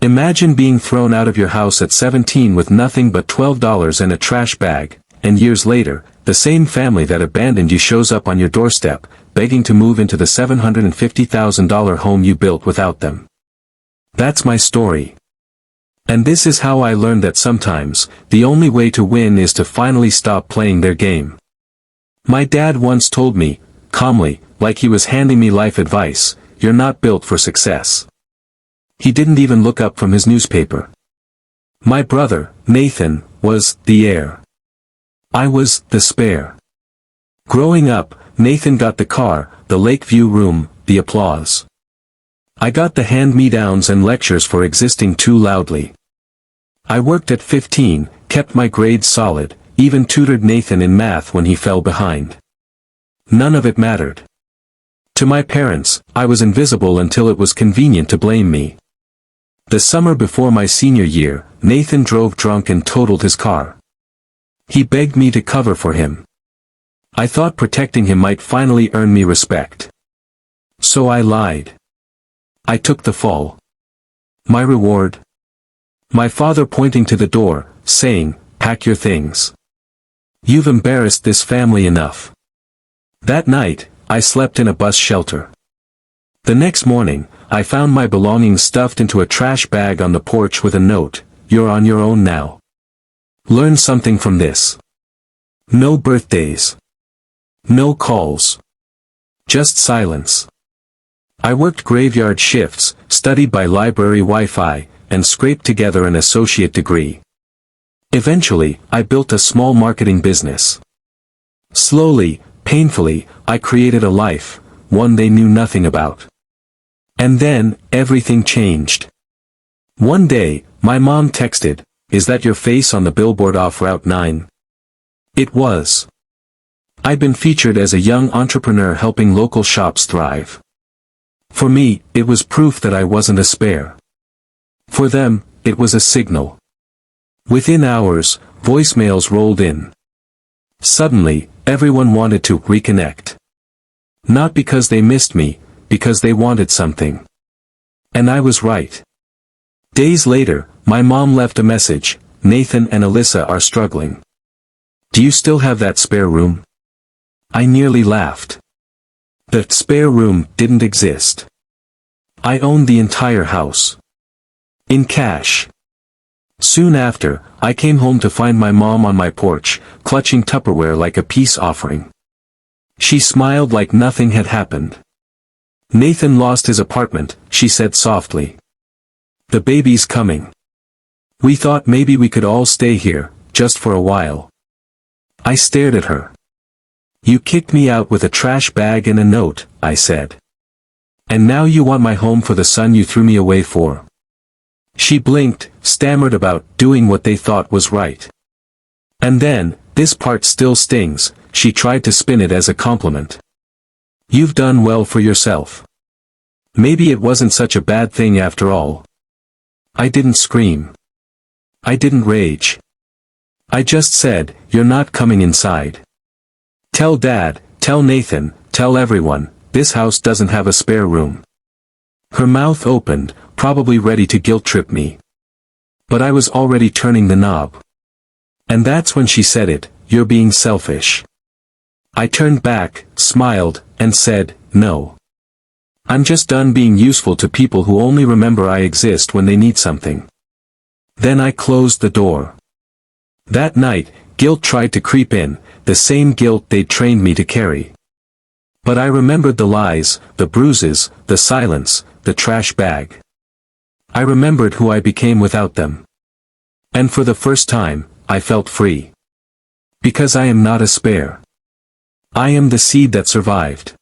Imagine being thrown out of your house at 17 with nothing but $12 and a trash bag, and years later, the same family that abandoned you shows up on your doorstep, begging to move into the $750,000 home you built without them. That's my story. And this is how I learned that sometimes, the only way to win is to finally stop playing their game. My dad once told me, calmly, like he was handing me life advice, "You're not built for success." He didn't even look up from his newspaper. My brother, Nathan, was the heir. I was the spare. Growing up, Nathan got the car, the Lakeview room, the applause. I got the hand-me-downs and lectures for existing too loudly. I worked at 15, kept my grades solid, even tutored Nathan in math when he fell behind. None of it mattered. To my parents, I was invisible until it was convenient to blame me. The summer before my senior year, Nathan drove drunk and totaled his car. He begged me to cover for him. I thought protecting him might finally earn me respect. So I lied. I took the fall. My reward? My father pointing to the door, saying, "Pack your things. You've embarrassed this family enough." That night, I slept in a bus shelter. The next morning, I found my belongings stuffed into a trash bag on the porch with a note, "You're on your own now. Learn something from this. No birthdays. No calls. Just silence." I worked graveyard shifts, studied by library Wi-Fi, and scraped together an associate degree. Eventually, I built a small marketing business. Slowly, painfully, I created a life, one they knew nothing about. And then, everything changed. One day, my mom texted, "Is that your face on the billboard off Route 9? It was. I'd been featured as a young entrepreneur helping local shops thrive. For me, it was proof that I wasn't a spare. For them, it was a signal. Within hours, voicemails rolled in. Suddenly, everyone wanted to reconnect. Not because they missed me, because they wanted something. And I was right. Days later, my mom left a message, "Nathan and Alyssa are struggling. Do you still have that spare room?" I nearly laughed. The spare room didn't exist. I owned the entire house. In cash. Soon after, I came home to find my mom on my porch, clutching Tupperware like a peace offering. She smiled like nothing had happened. "Nathan lost his apartment," she said softly. "The baby's coming. We thought maybe we could all stay here, just for a while." I stared at her. "You kicked me out with a trash bag and a note," I said. "And now you want my home for the son you threw me away for?" She blinked, stammered about doing what they thought was right. And then, this part still stings, she tried to spin it as a compliment. "You've done well for yourself. Maybe it wasn't such a bad thing after all." I didn't scream. I didn't rage. I just said, "You're not coming inside. Tell Dad, tell Nathan, tell everyone, this house doesn't have a spare room." Her mouth opened, probably ready to guilt-trip me. But I was already turning the knob. And that's when she said it, "You're being selfish." I turned back, smiled, and said, "No. I'm just done being useful to people who only remember I exist when they need something." Then I closed the door. That night, guilt tried to creep in, the same guilt they'd trained me to carry. But I remembered the lies, the bruises, the silence, the trash bag. I remembered who I became without them. And for the first time, I felt free. Because I am not a spare. I am the seed that survived.